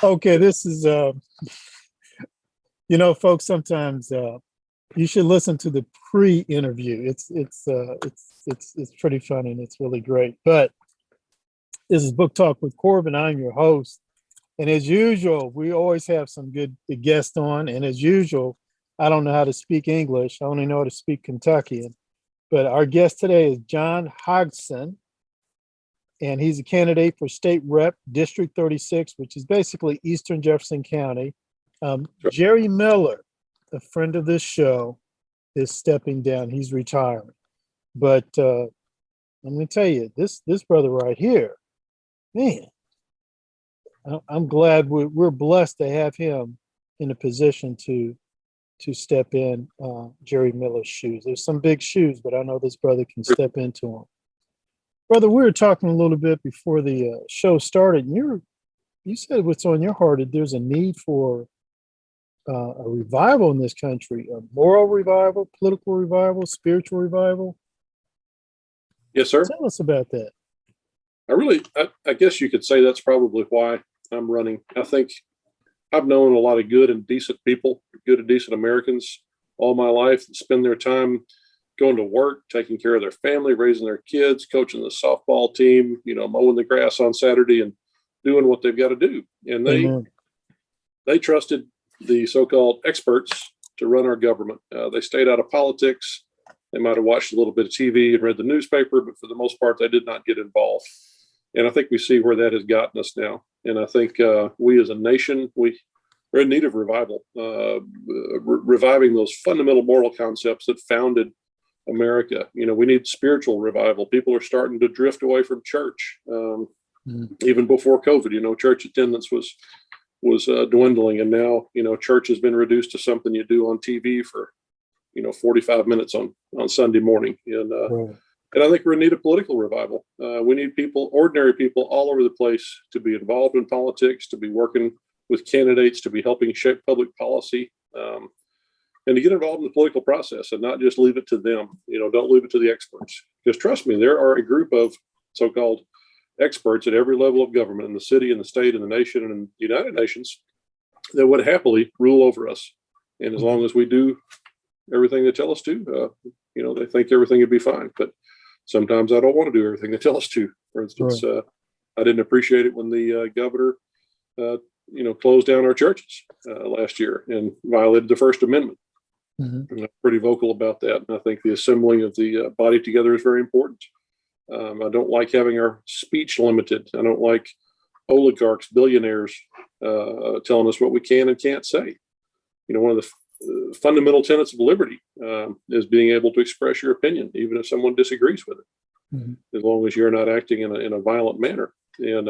Okay, this is folks, sometimes you should listen to the pre-interview. It's pretty funny and it's really great. But this is Book Talk with Corbin. I'm your host. And as usual, we always have some good guests on. And as usual, I don't know how to speak English. I only know how to speak Kentuckian. But our guest today is John Hodgson, and he's a candidate for state rep, District 36, which is basically Eastern Jefferson County. Jerry Miller, a friend of this show, is stepping down. He's retiring. But I'm going to tell you, this brother right here, man, I'm glad we're blessed to have him in a position to step in Jerry Miller's shoes. There's some big shoes, but I know this brother can step into them. Brother, we were talking a little bit before the show started, and you said what's on your heart, that there's a need for a revival in this country, a moral revival, political revival, spiritual revival. Yes, sir. Tell us about that. I guess you could say that's probably why I'm running. I think I've known a lot of good and decent people, good and decent Americans all my life that spend their time going to work, taking care of their family, raising their kids, coaching the softball team, mowing the grass on Saturday and doing what they've got to do. And they trusted the so-called experts to run our government. They stayed out of politics. They might have watched a little bit of TV and read the newspaper, but for the most part, they did not get involved. And I think we see where that has gotten us now. And I think we as a nation, we're in need of revival, reviving those fundamental moral concepts that founded America. We need spiritual revival. People are starting to drift away from church. Even before COVID, church attendance was dwindling. And now, church has been reduced to something you do on TV for, 45 minutes on Sunday morning. And I think we're in need of political revival. We need people, ordinary people all over the place, to be involved in politics, to be working with candidates, to be helping shape public policy, and to get involved in the political process and not just leave it to them. Don't leave it to the experts. Because trust me, there are a group of so-called experts at every level of government, in the city and the state and the nation and in the United Nations, that would happily rule over us. And as long as we do everything they tell us to, they think everything would be fine. But sometimes I don't want to do everything they tell us to. For instance, I didn't appreciate it when the governor, closed down our churches last year and violated the First Amendment. And I'm pretty vocal about that. And I think the assembling of the body together is very important. I don't like having our speech limited. I don't like oligarchs, billionaires telling us what we can and can't say. One of the fundamental tenets of liberty is being able to express your opinion, even if someone disagrees with it, as long as you're not acting in a violent manner. And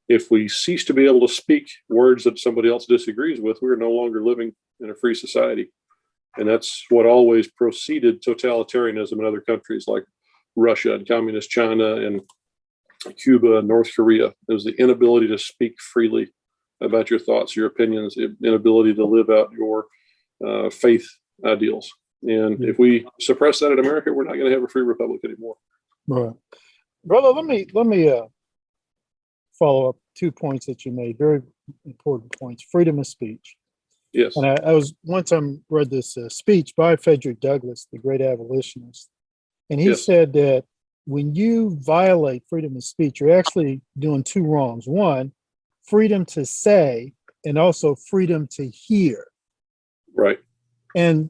if we cease to be able to speak words that somebody else disagrees with, we're no longer living in a free society. And that's what always preceded totalitarianism in other countries like Russia and communist China and Cuba and North Korea. It was the inability to speak freely about your thoughts, your opinions, the inability to live out your faith ideals. And if we suppress that in America, we're not going to have a free republic anymore. Right. Brother, let me follow up 2 points that you made, very important points. Freedom of speech. Yes. And I was one time read this speech by Frederick Douglass, the great abolitionist. And he said that when you violate freedom of speech, you're actually doing two wrongs. One, freedom to say, and also freedom to hear. Right. And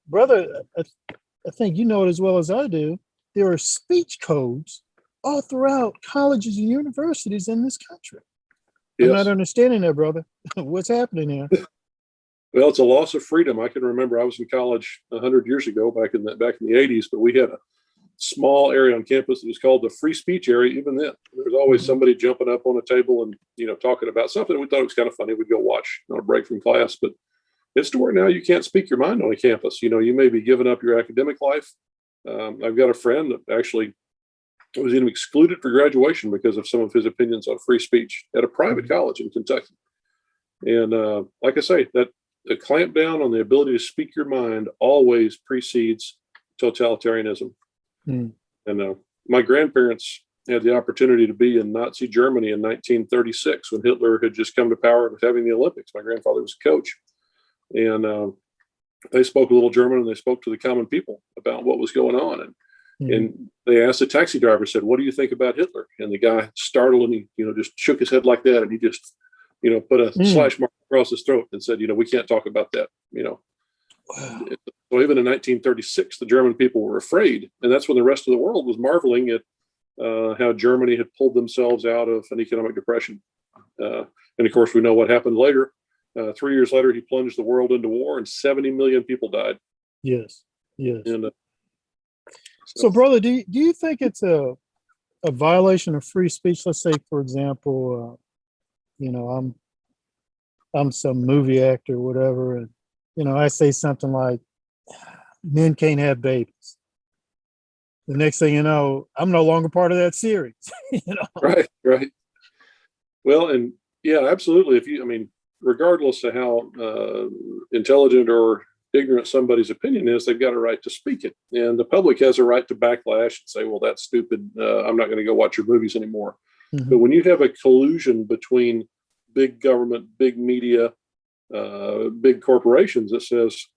brother, I think you know it as well as I do. There are speech codes all throughout colleges and universities in this country. Yes. I'm not understanding that, brother. What's happening here? Well, it's a loss of freedom. I can remember I was in college 100 years ago, back in the 80s, but we had a small area on campus that was called the free speech area. Even then, there was always somebody jumping up on a table and talking about something. We thought it was kind of funny. We'd go watch on a break from class, but it's to where now you can't speak your mind on a campus. You may be giving up your academic life. I've got a friend that actually was even excluded for graduation because of some of his opinions on free speech at a private college in Kentucky. And like I say, that the clamp down on the ability to speak your mind always precedes totalitarianism. And my grandparents had the opportunity to be in Nazi Germany in 1936 when Hitler had just come to power and was having the Olympics. My grandfather was a coach, and they spoke a little German, and they spoke to the common people about what was going on. And they asked the taxi driver, said, "What do you think about Hitler?" And the guy, startled, and he, just shook his head like that, and he just, put a slash mark across his throat and said, "We can't talk about that." Wow. So even in 1936, the German people were afraid, and that's when the rest of the world was marveling at how Germany had pulled themselves out of an economic depression. And of course, we know what happened later. 3 years later, he plunged the world into war, and 70 million people died. Yes. Yes. And so, brother, do you think it's a violation of free speech? Let's say, for example, I'm some movie actor or whatever, and I say something like, "Men can't have babies." The next thing you know, I'm no longer part of that series. Right. Well, and yeah, absolutely. Regardless of how intelligent or ignorant somebody's opinion is, they've got a right to speak it. And the public has a right to backlash and say, "Well, that's stupid. I'm not going to go watch your movies anymore." Mm-hmm. But when you have a collusion between big government, big media, big corporations that says,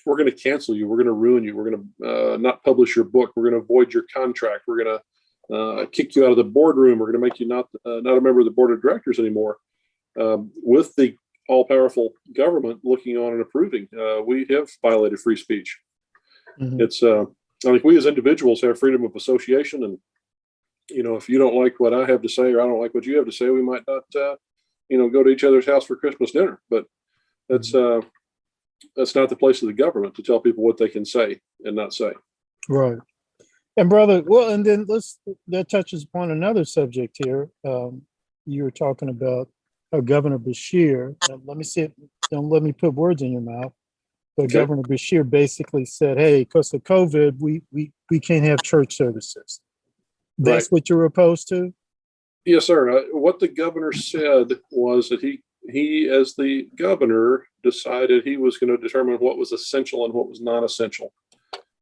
"We're going to cancel you. We're going to ruin you. We're going to not publish your book. We're going to void your contract. We're going to kick you out of the boardroom. We're going to make you not a member of the board of directors anymore." With the all-powerful government looking on and approving, we have violated free speech. Mm-hmm. It's I think we as individuals have freedom of association, and if you don't like what I have to say, or I don't like what you have to say, we might not go to each other's house for Christmas dinner. But that's not the place of the government to tell people what they can say and not say. Right. And brother, well, and then that touches upon another subject here. You were talking about how Governor Bashir, let me see it, don't let me put words in your mouth, but Okay. Governor Bashir basically said, "Hey, because of COVID, we can't have church services." That's Right. what you're opposed to? Yes, sir. What the governor said was that he, as the governor, decided he was going to determine what was essential and what was non-essential.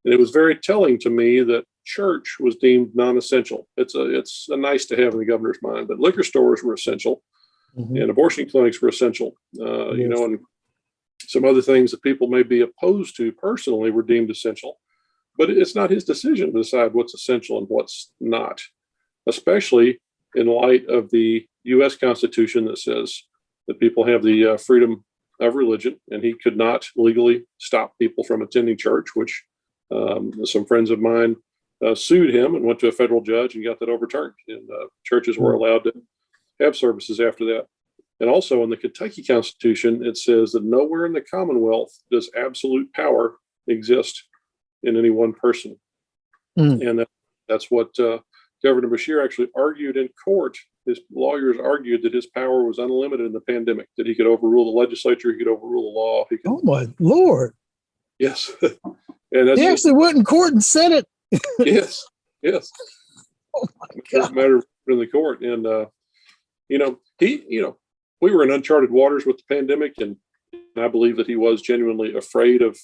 And it was very telling to me that church was deemed non-essential. It's a nice to have in the governor's mind, but liquor stores were essential, Mm-hmm. and abortion clinics were essential. Yes. And some other things that people may be opposed to personally were deemed essential. But it's not his decision to decide what's essential and what's not, especially in light of the U.S. Constitution that says that people have the freedom of religion, and he could not legally stop people from attending church, which some friends of mine sued him and went to a federal judge and got that overturned. And churches were allowed to have services after that. And also in the Kentucky Constitution, it says that nowhere in the Commonwealth does absolute power exist in any one person. And that's what Governor Bashir actually argued in court. His lawyers argued that his power was unlimited in the pandemic, that he could overrule the legislature, he could overrule the law. Oh my Lord. Yes. And that's He actually went in court and said it. Yes. Oh my It's a God. matter of in the court. And, we were in uncharted waters with the pandemic, and I believe that he was genuinely afraid of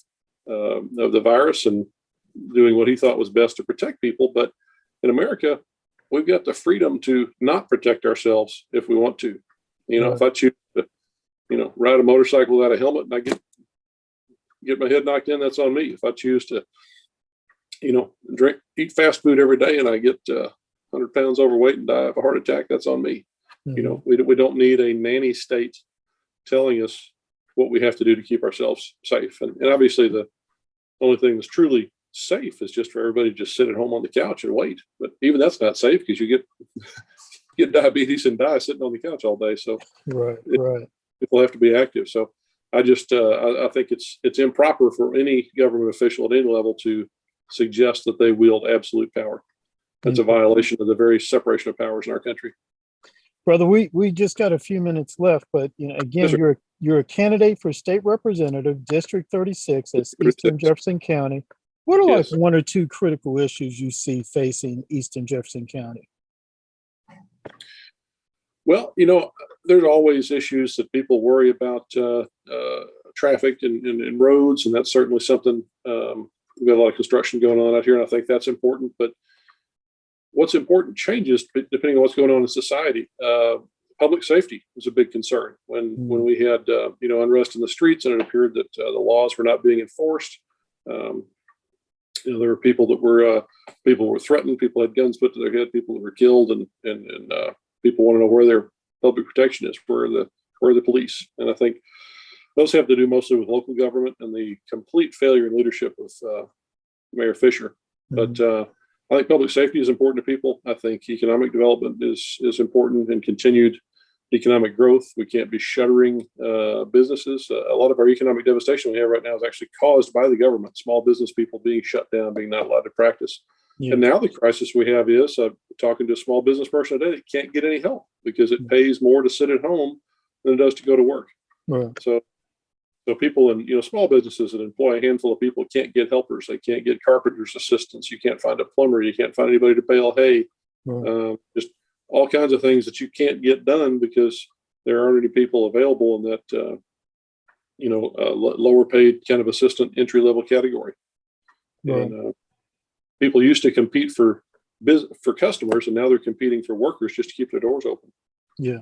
the virus and doing what he thought was best to protect people. But in America, we've got the freedom to not protect ourselves if we want to. Right. If I choose to, ride a motorcycle without a helmet and I get my head knocked in, that's on me. If I choose to, eat fast food every day and I get 100 pounds overweight and die of a heart attack, that's on me. Mm-hmm. We don't need a nanny state telling us what we have to do to keep ourselves safe. And obviously the only thing that's truly safe is just for everybody to just sit at home on the couch and wait. But even that's not safe, because you get diabetes and die sitting on the couch all day. So Right. people have to be active. So I just I think it's improper for any government official at any level to suggest that they wield absolute power. That's a violation of the very separation of powers in our country. Brother, we just got a few minutes left, but again, Yes, you're a candidate for state representative, District 36, that's Eastern Jefferson County. What are like one or two critical issues you see facing Eastern Jefferson County? Well, there's always issues that people worry about, traffic and roads, and that's certainly something. We've got a lot of construction going on out here, and I think that's important. But what's important changes depending on what's going on in society. Public safety was a big concern when we had unrest in the streets, and it appeared that the laws were not being enforced. There were people were threatened, people had guns put to their head, people that were killed, and people want to know where their public protection is, where are the police. And I think those have to do mostly with local government and the complete failure in leadership of Mayor Fisher. But I think public safety is important to people. I think economic development is important, and continued economic growth. We can't be shuttering businesses. A lot of our economic devastation we have right now is actually caused by the government, small business people being shut down, being not allowed to practice. Yeah. And now the crisis we have is talking to a small business person today that can't get any help because it pays more to sit at home than it does to go to work. Right. So people in small businesses that employ a handful of people can't get helpers. They can't get carpenter's assistants. You can't find a plumber. You can't find anybody to bale hay. Right. Just all kinds of things that you can't get done because there aren't any people available in that lower paid kind of assistant entry level category. Right. And people used to compete for customers, and now they're competing for workers just to keep their doors open. Yeah.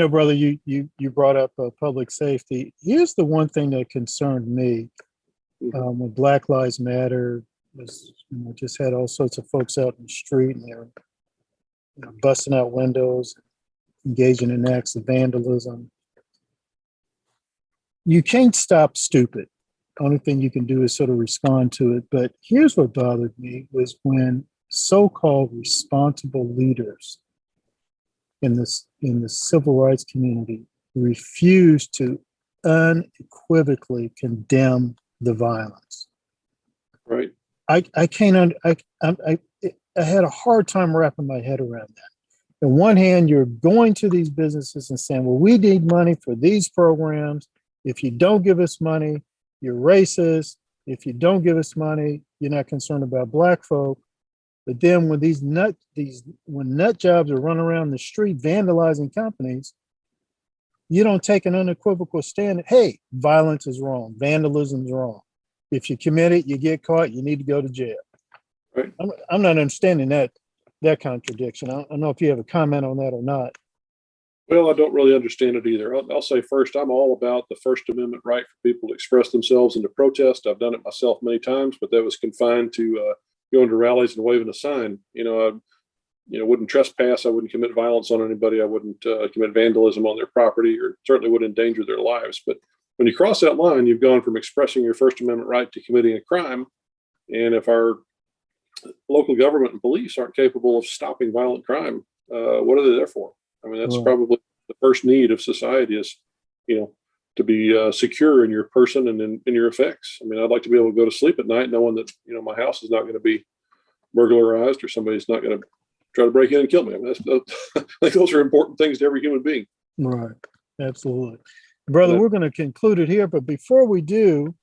Brother, you brought up public safety. Here's the one thing that concerned me when Black Lives Matter was, just had all sorts of folks out in the street, and they're busting out windows, engaging in acts of vandalism. You can't stop stupid. Only thing you can do is sort of respond to it. But here's what bothered me was when so-called responsible leaders in the civil rights community refused to unequivocally condemn the violence. Right. I had a hard time wrapping my head around that. On one hand, you're going to these businesses and saying, well, we need money for these programs. If you don't give us money, you're racist. If you don't give us money, you're not concerned about Black folk. But then when when nut jobs are running around the street vandalizing companies, you don't take an unequivocal stand. Hey, violence is wrong. Vandalism is wrong. If you commit it, you get caught, you need to go to jail. Right. I'm not understanding that contradiction. I don't know if you have a comment on that or not. Well, I don't really understand it either. I'll say first, I'm all about the First Amendment right for people to express themselves and to protest. I've done it myself many times, but that was confined to going to rallies and waving a sign. I wouldn't trespass. I wouldn't commit violence on anybody. I wouldn't commit vandalism on their property, or certainly wouldn't endanger their lives. But when you cross that line, you've gone from expressing your First Amendment right to committing a crime. And if our local government and police aren't capable of stopping violent crime, what are they there for? I mean, that's probably the first need of society is, to be secure in your person and in your effects. I mean, I'd like to be able to go to sleep at night knowing that, my house is not going to be burglarized or somebody's not going to try to break in and kill me. I mean, I think those are important things to every human being. Right. Absolutely. Brother, we're going to conclude it here, but before we do,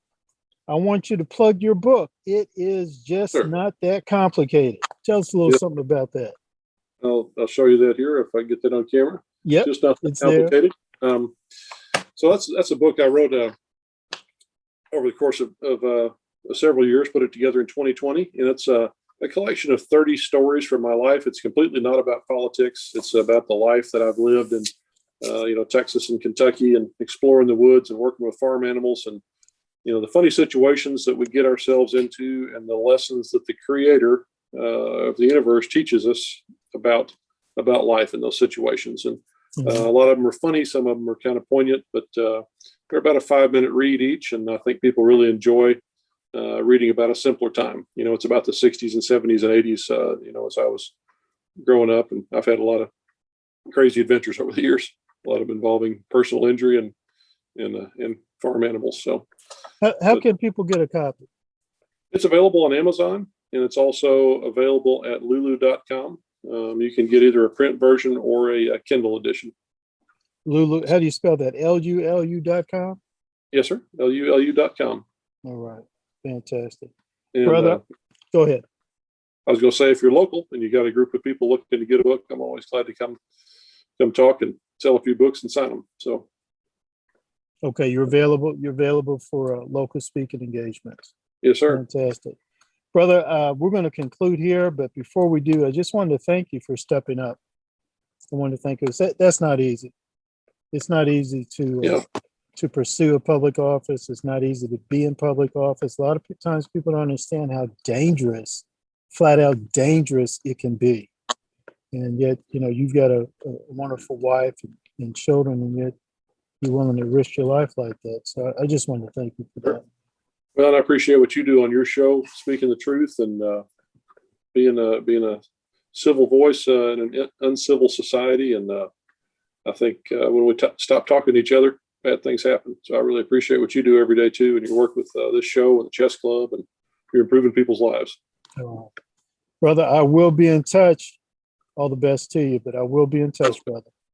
I want you to plug your book. It is just not that complicated. Tell us a little something about that. I'll show you that here if I get that on camera. Yep, just not that complicated. So that's a book I wrote over the course of several years. Put it together in 2020, and it's a collection of 30 stories from my life. It's completely not about politics. It's about the life that I've lived in, Texas and Kentucky, and exploring the woods and working with farm animals, and the funny situations that we get ourselves into, and the lessons that the creator of the universe teaches us about life in those situations. And a lot of them are funny. Some of them are kind of poignant, but they're about a 5-minute read each. And I think people really enjoy reading about a simpler time. It's about the 60s and 70s and 80s, as I was growing up. And I've had a lot of crazy adventures over the years, a lot of involving personal injury and farm animals. So how can people get a copy? It's available on Amazon, and it's also available at lulu.com. You can get either a print version or a Kindle edition. Lulu, how do you spell that? LULU.com? Yes, sir. LULU.com. All right. Fantastic. And, brother, go ahead. I was going to say, if you're local and you got a group of people looking to get a book, I'm always glad to come talk and sell a few books and sign them. So. Okay, you're available for local speaking engagements. Yes, sir. Fantastic. Brother, we're going to conclude here, but before we do, I just wanted to thank you for stepping up. I wanted to thank you. That's not easy. It's not easy Yeah. to pursue a public office. It's not easy to be in public office. A lot of times people don't understand how dangerous, flat out dangerous it can be. And yet, you've got a wonderful wife and children, and yet you're willing to risk your life like that. So I just wanted to thank you for that. Well, I appreciate what you do on your show, speaking the truth and being a civil voice in an uncivil society. And I think when we stop talking to each other, bad things happen. So I really appreciate what you do every day too, and your work with this show and the chess club, and you're improving people's lives. Brother, I will be in touch. All the best to you, but I will be in touch, brother.